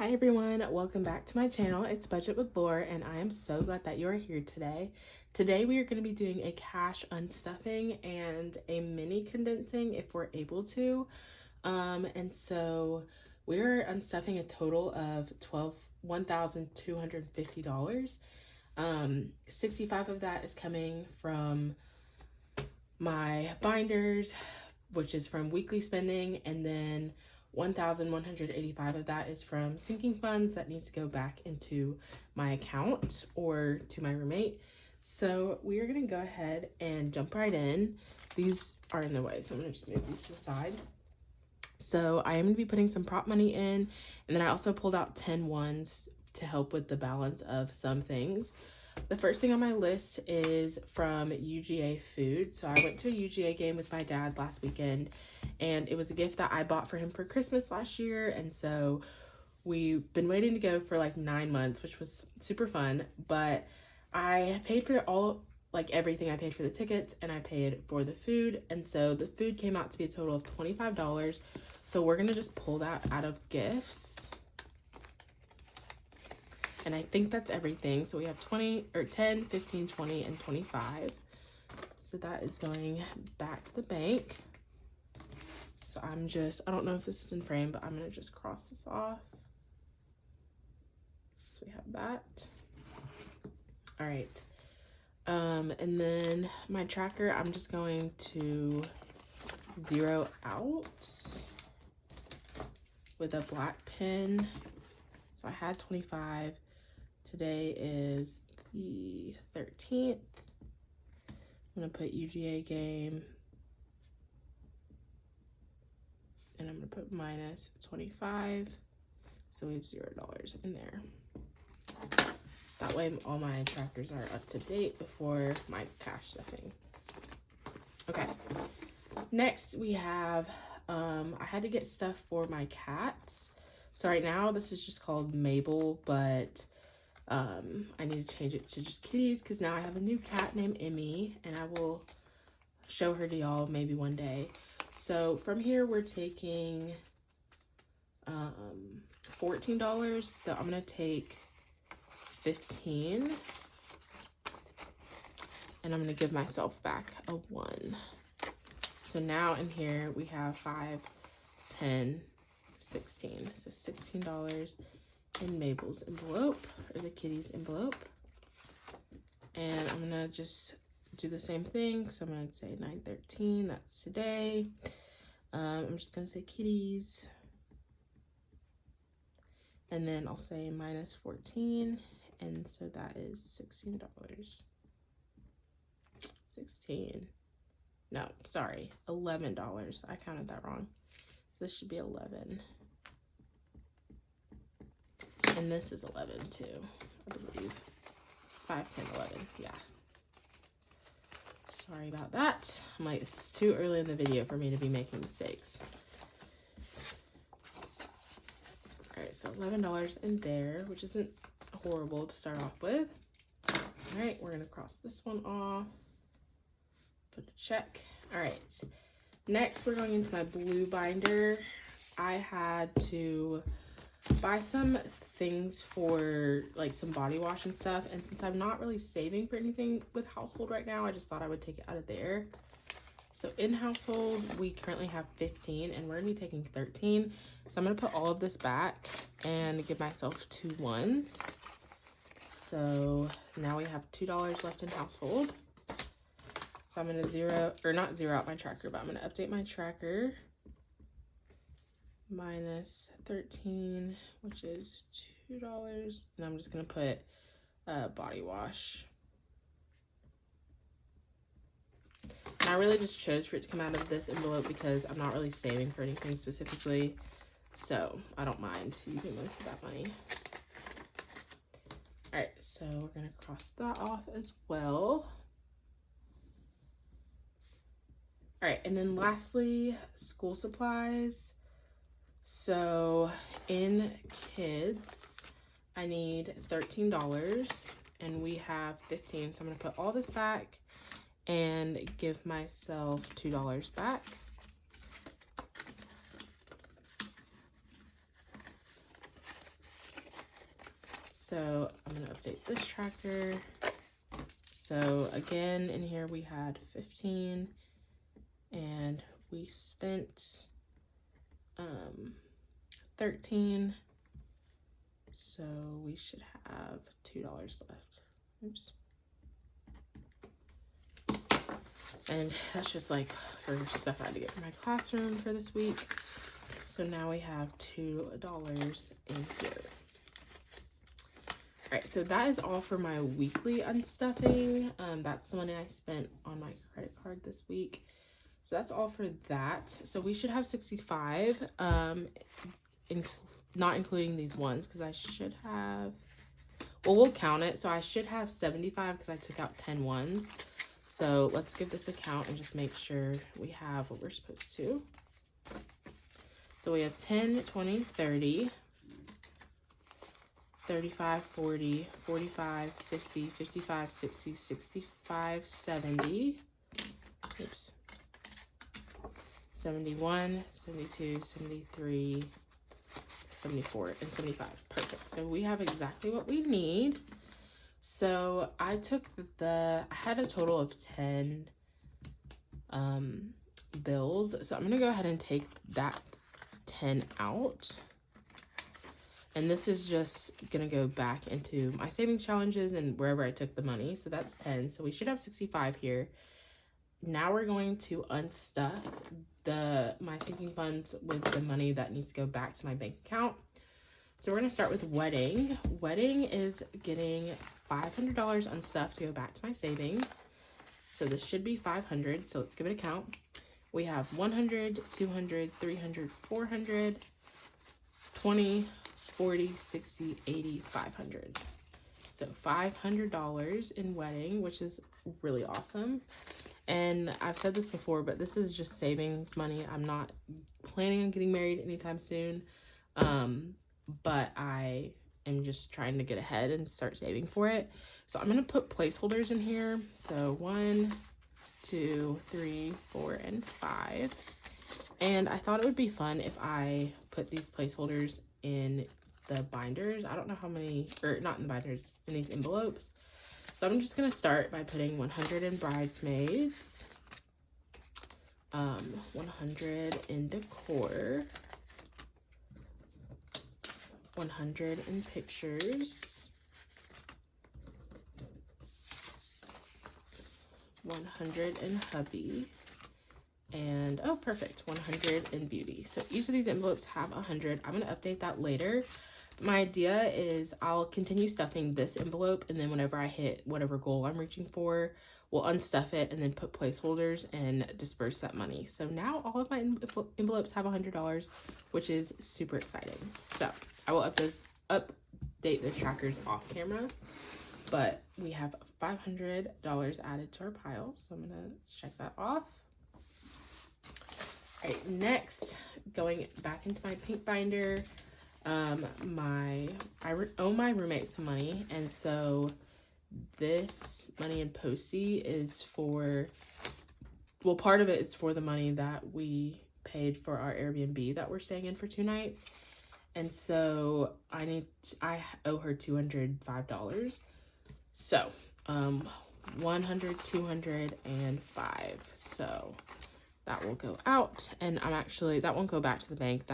Hi everyone, welcome back to my channel. It's Budget with Lore and I am so glad that you're here today. Today we are going to be doing a cash unstuffing and a mini condensing if we're able to. And so we're unstuffing a total of $1,250. 65 of that is coming from my binders, which is from weekly spending, and then 1,185 of that is from sinking funds that needs to go back into my account or to my roommate. So we are gonna go ahead and jump right in. These are in the way, so I'm gonna just move these to the side. So I am gonna be putting some prop money in, and then I also pulled out 10 ones to help with the balance of some things. The first thing on my list is from UGA Food. So I went to a UGA game with my dad last weekend, and it was a gift that I bought for him for Christmas last year. And so we've been waiting to go for like 9 months, which was super fun. But I paid for everything. I paid for the tickets and I paid for the food. And so the food came out to be a total of $25. So we're gonna just pull that out of gifts. And I think that's everything. So we have 10, 15, 20, and 25. So that is going back to the bank. So I don't know if this is in frame, but I'm gonna just cross this off. So we have that. All right. And then my tracker, I'm just going to zero out with a black pen. So I had 25. Today is the 13th. I'm gonna put UGA game. And I'm gonna put minus 25. So we have $0 in there. That way all my trackers are up to date before my cash stuffing. Okay, next we have, I had to get stuff for my cats. So right now this is just called Mabel, but I need to change it to just kitties because now I have a new cat named Emmy, and I will show her to y'all maybe one day. So from here we're taking $14. So I'm gonna take 15, and I'm gonna give myself back a 1. So now in here we have 5, 10, 16. So $16 in Mabel's envelope, or the kitty's envelope. And I'm gonna just do the same thing. So I'm gonna say 9/13, that's today. I'm just gonna say kitties. And then I'll say minus 14, and so that is $16. 16. No, sorry, $11. I counted that wrong. So this should be 11. And this is 11 too, I believe. 5, 10, 11, yeah. Sorry about that. I'm like, it's too early in the video for me to be making mistakes. All right, so $11 in there, which isn't horrible to start off with. All right, we're gonna cross this one off, put a check. All right, next we're going into my blue binder. I had to buy some things for like some body wash and stuff, and since I'm not really saving for anything with household right now, I just thought I would take it out of there. So in household we currently have 15, and we're gonna be taking 13. So I'm gonna put all of this back and give myself 2 ones. So now we have $2 left in household. So I'm gonna not zero out my tracker, but I'm gonna update my tracker. Minus 13, which is $2, and I'm just gonna put body wash. And I really just chose for it to come out of this envelope because I'm not really saving for anything specifically, so I don't mind using most of that money. All right, so we're gonna cross that off as well. All right, and then lastly, school supplies. So in kids, I need $13, and we have 15. So I'm gonna put all this back and give myself $2 back. so I'm gonna update this tracker. So again, in here we had 15 and we spent 13. So we should have $2 left. Oops. And that's just like for stuff I had to get for my classroom for this week. So now we have $2 in here. All right, so that is all for my weekly unstuffing. That's the money I spent on my credit card this week. So that's all for that. So we should have 65, not including these ones, because I should have, well, we'll count it. So I should have 75 because I took out 10 ones. So let's give this a count and just make sure we have what we're supposed to. So we have 10, 20, 30, 35, 40, 45, 50, 55, 60, 65, 70. Oops. 71, 72, 73, 74, and 75. Perfect. So we have exactly what we need. So I took I had a total of 10 bills. So I'm going to go ahead and take that 10 out. And this is just going to go back into my savings challenges and wherever I took the money. So that's 10. So we should have 65 here. Now we're going to unstuff my sinking funds with the money that needs to go back to my bank account. So we're going to start with wedding. Wedding is getting $500 unstuffed to go back to my savings. So this should be 500. So let's give it a count. We have 100, 200, 300, 400, 20, 40, 60, 80, 500. So $500 in wedding, which is really awesome. And I've said this before, but this is just savings money. I'm not planning on getting married anytime soon. But I am just trying to get ahead and start saving for it. So I'm going to put placeholders in here. So 1, 2, 3, 4, and 5. And I thought it would be fun if I put these placeholders in the binders. I don't know how many, or not in the binders, in these envelopes. So I'm just going to start by putting 100 in bridesmaids, 100 in decor, 100 in pictures, 100 in hubby, and oh, perfect, 100 in beauty. So each of these envelopes have 100. I'm going to update that later. My idea is I'll continue stuffing this envelope, and then whenever I hit whatever goal I'm reaching for, we'll unstuff it and then put placeholders and disperse that money. So now all of my envelopes have $100, which is super exciting. So I will update those trackers off camera, but we have $500 added to our pile. So I'm gonna check that off. All right, next, going back into my pink binder, I owe my roommate some money, and so this money in Posty is for, well, part of it is for the money that we paid for our Airbnb that we're staying in for 2 nights. And so I owe her $205. So 100, 200, and 5. So that will go out, and that won't go back to the bank.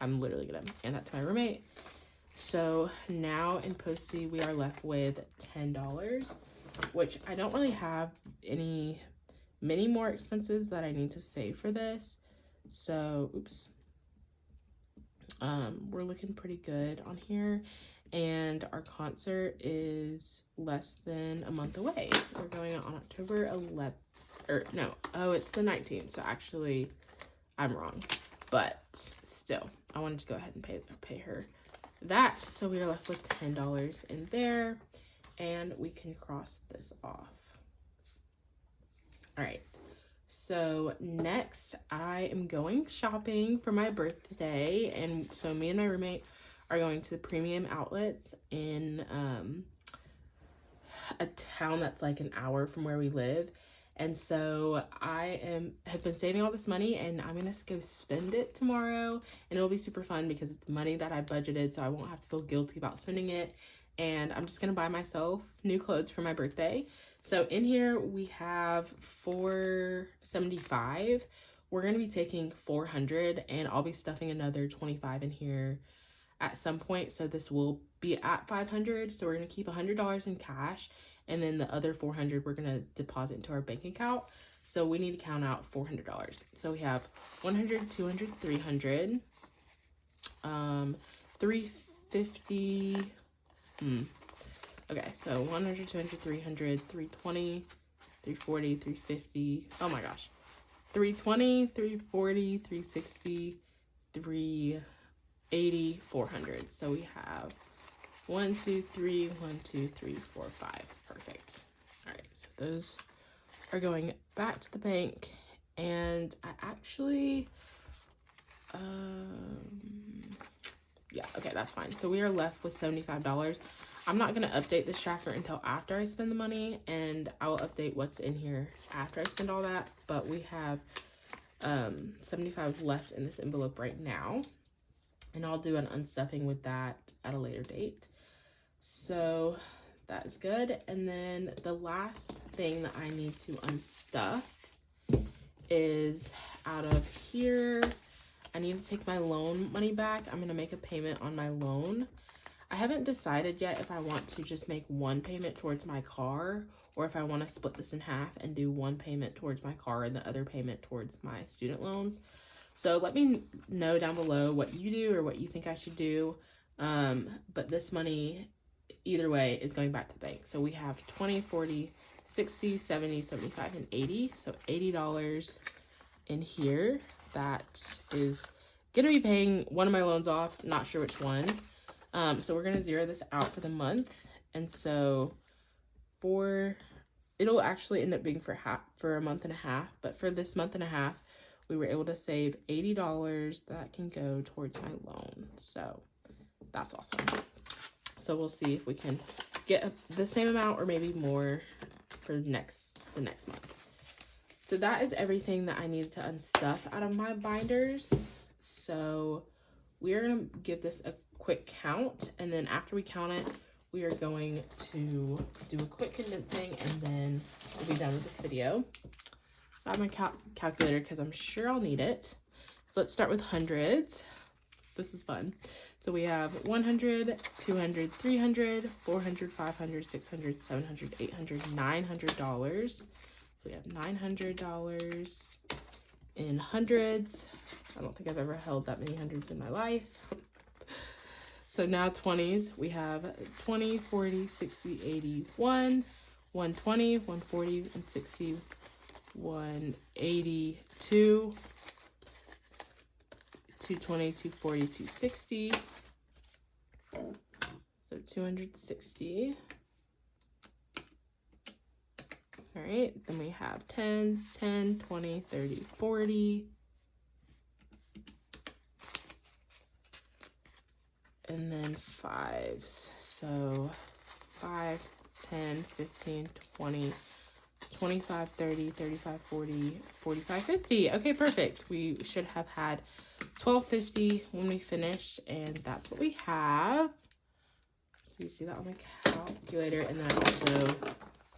I'm literally gonna hand that to my roommate. So now in Posty, we are left with $10, which I don't really have many more expenses that I need to save for this. So, oops. We're looking pretty good on here, and our concert is less than a month away. We're going on October 11th. It's the 19th, so actually I'm wrong, but still I wanted to go ahead and pay her that. So we are left with $10 in there, and we can cross this off. All right, so next I am going shopping for my birthday, and so me and my roommate are going to the premium outlets in a town that's like an hour from where we live. And so I have been saving all this money, and I'm gonna go spend it tomorrow, and it'll be super fun because it's money that I budgeted, so I won't have to feel guilty about spending it. and I'm just gonna buy myself new clothes for my birthday. So in here we have $475. We're gonna be taking $400, and I'll be stuffing another $25 in here at some point. So this will be at $500. So we're gonna keep $100 in cash, and then the other $400 we're gonna deposit into our bank account. So we need to count out $400. So we have 100, 200, 300, 350. Okay, so 100, 200, 300, 320, 340, 350. Oh my gosh. 320, 340, 360, 380, 400. So we have 1, 2, 3, 1, 2, 3, 4, 5. Perfect. All right, so those are going back to the bank, and I actually, yeah, okay, that's fine. So we are left with $75. I'm not gonna update this tracker until after I spend the money, and I will update what's in here after I spend all that, but we have 75 left in this envelope right now, and I'll do an unstuffing with that at a later date. So that's good. And then the last thing that I need to unstuff is out of here. I need to take my loan money back. I'm gonna make a payment on my loan. I haven't decided yet if I want to just make one payment towards my car, or if I want to split this in half and do one payment towards my car and the other payment towards my student loans. So let me know down below what you do or what you think I should do. But this money, either way, is going back to the bank. So we have 20, 40, 60, 70, 75, and 80. So $80 in here. That is going to be paying one of my loans off. Not sure which one. So we're going to zero this out for the month. And so it'll actually end up being for a month and a half. But for this month and a half, we were able to save $80 that can go towards my loan. So that's awesome. So we'll see if we can get the same amount or maybe more for the next month. So that is everything that I needed to unstuff out of my binders. So we are going to give this a quick count, and then after we count it, we are going to do a quick condensing, and then we'll be done with this video. So I have my calculator because I'm sure I'll need it. So let's start with hundreds. This is fun. So we have 100, 200, 300, 400, 500, 600, 700, 800, $900. We have $900 in hundreds. I don't think I've ever held that many hundreds in my life. So now 20s, we have 20, 40, 60, 80, 120, 140, 160, 180, 220, 240, 260. So 260. All right, then we have 10s, 10, 20, 30, 40. And then 5s. So 5, 10, 15, 20, 25, 30, 35, 40, 45, 50. Okay, perfect. We should have had 1250 when we finished, and that's what we have. So you see that on the calculator, and then I also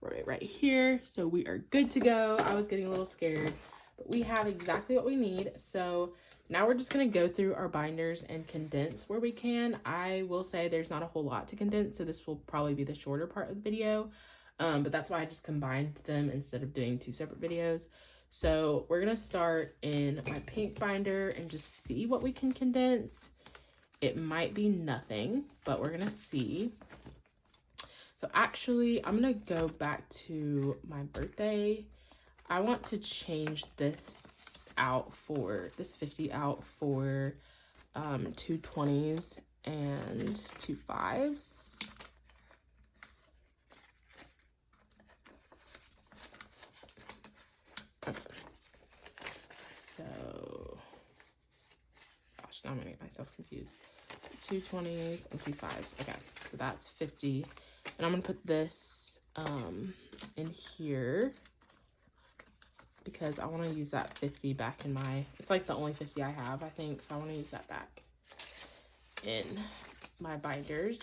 wrote it right here. So we are good to go. I was getting a little scared, but we have exactly what we need. So now we're just going to go through our binders and condense where we can. I will say there's not a whole lot to condense, so this will probably be the shorter part of the video. But that's why I just combined them instead of doing two separate videos. So we're going to start in my pink binder and just see what we can condense. It might be nothing, but we're going to see. So actually, I'm going to go back to my birthday. I want to change this out for, this 50 out for 2 20s and 2 5s. Okay. So, gosh, now I'm gonna get myself confused. 2 20s and 2 5s. Okay, so that's 50. And I'm gonna put this in here because I want to use that 50 back in my, it's like the only 50 I have, I think. So I want to use that back in my binders.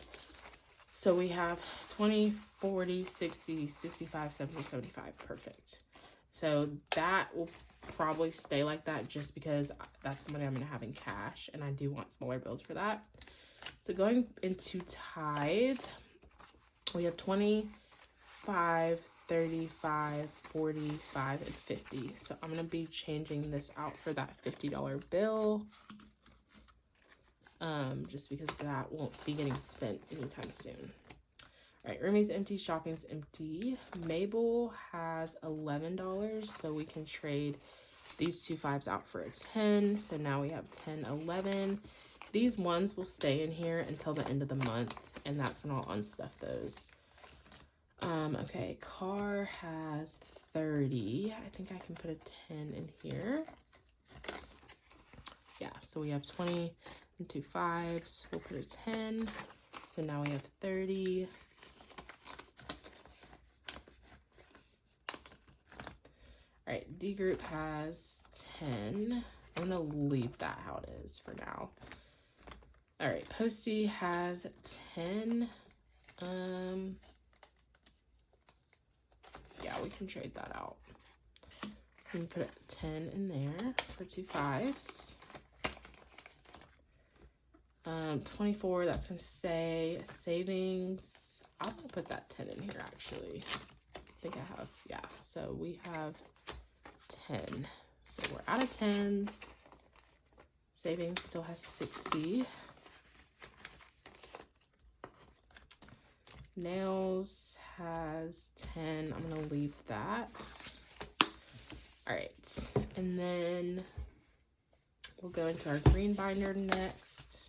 So we have 20, 40, 60, 65, 70, 75. Perfect. So that will probably stay like that just because that's the money I'm going to have in cash, and I do want smaller bills for that. So going into tithe, we have 25, 35, 45, and 50. So I'm going to be changing this out for that $50 bill. Just because that won't be getting spent anytime soon. All right, roomie's empty, shopping's empty. Mabel has $11, so we can trade these two 5s out for a 10. So now we have 10, 11. These ones will stay in here until the end of the month, and that's when I'll unstuff those. Okay, car has 30. I think I can put a 10 in here. Yeah, so we have 20 and 2 5s. We'll put a 10. So now we have 30. All right, D group has 10. I'm gonna leave that how it is for now. All right, Posty has 10. Yeah, we can trade that out. We can put a 10 in there for 2 5s. 24, that's going to stay. Savings, I'm going to put that 10 in here actually. I think I have, yeah, so we have 10. So we're out of 10s. Savings still has 60. Nails has 10. I'm going to leave that. All right, and then we'll go into our green binder next.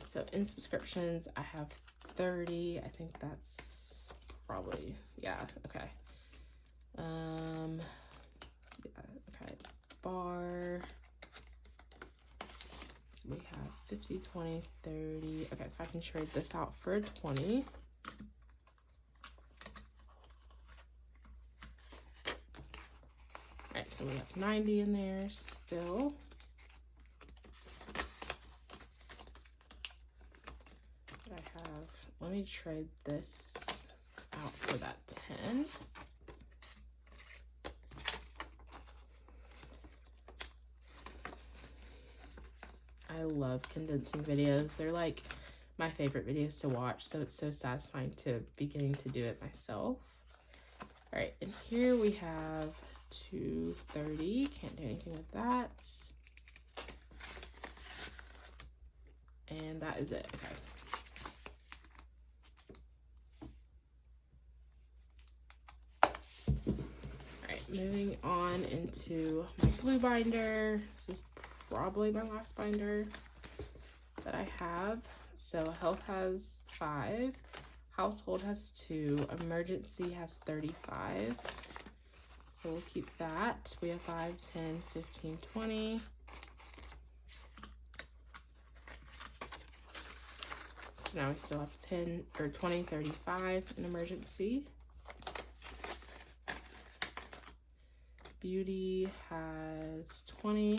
So in subscriptions, I have 30. I think that's probably, yeah, okay. Yeah, okay, bar. So we have 50, 20, 30. Okay, so I can trade this out for 20. All right, so we have 90 in there still. Let me trade this out for that 10. I love condensing videos. They're like my favorite videos to watch, so it's so satisfying to be getting to do it myself. All right, and here we have 230. Can't do anything with that. And that is it. Okay. Moving on into my blue binder. This is probably my last binder that I have. So health has 5, household has 2, emergency has 35. So we'll keep that. We have 5, 10, 15, 20. So now we still have 10 or 20, 35 in emergency. Beauty has 20,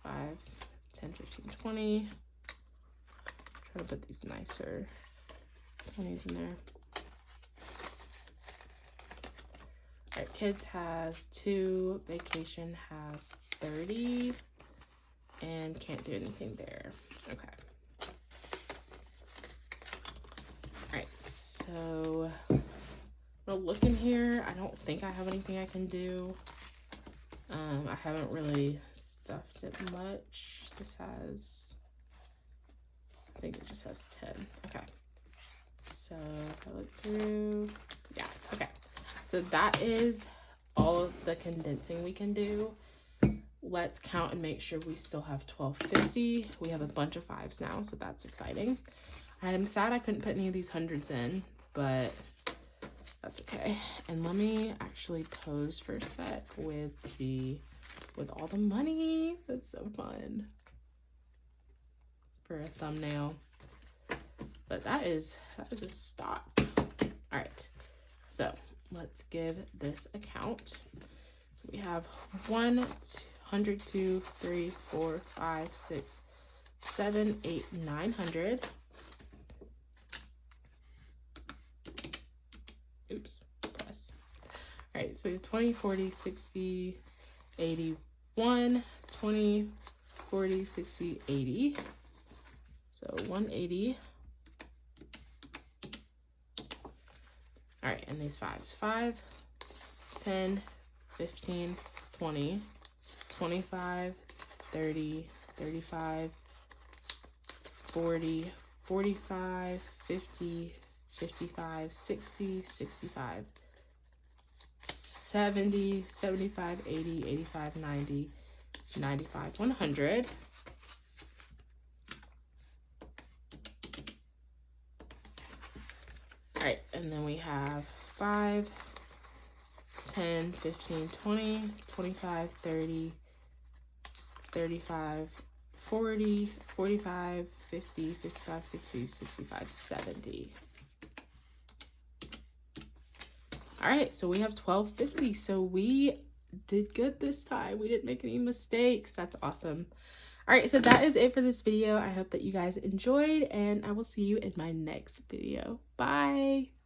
5, 10, 15, 20. Try to put these nicer 20s in there. All right, kids has 2, vacation has 30, and can't do anything there. Okay. All right, so look in here. I don't think I have anything I can do. I haven't really stuffed it much. This has, I think it just has 10. Okay. So if I look through, yeah, okay. So that is all of the condensing we can do. Let's count and make sure we still have 1250. We have a bunch of 5s now, so that's exciting. I'm sad I couldn't put any of these hundreds in, but that's okay. And let me actually pose for a sec with all the money. That's so fun for a thumbnail. But that is a stop. All right, so let's give this a count. So we have 1, 2, 3, 4, 5, 6, 7, 8, 900. Oops, plus. All right, so we have 20, 40, 60, 81, 20, 40, 60, 80. So 180. All right, and these fives. 5, 10, 15, 20, 25, 30, 35, 40, 45, 50, 55, 60, 65, 70, 75, 80, 85, 90, 95, 100. All right, and then we have 5, 10, 15, 20, 25, 30, 35, 40, 45, 50, 55, 60, 65, 70. All right, so we have 1250. So we did good this time. We didn't make any mistakes. That's awesome. All right, so that is it for this video. I hope that you guys enjoyed, and I will see you in my next video. Bye.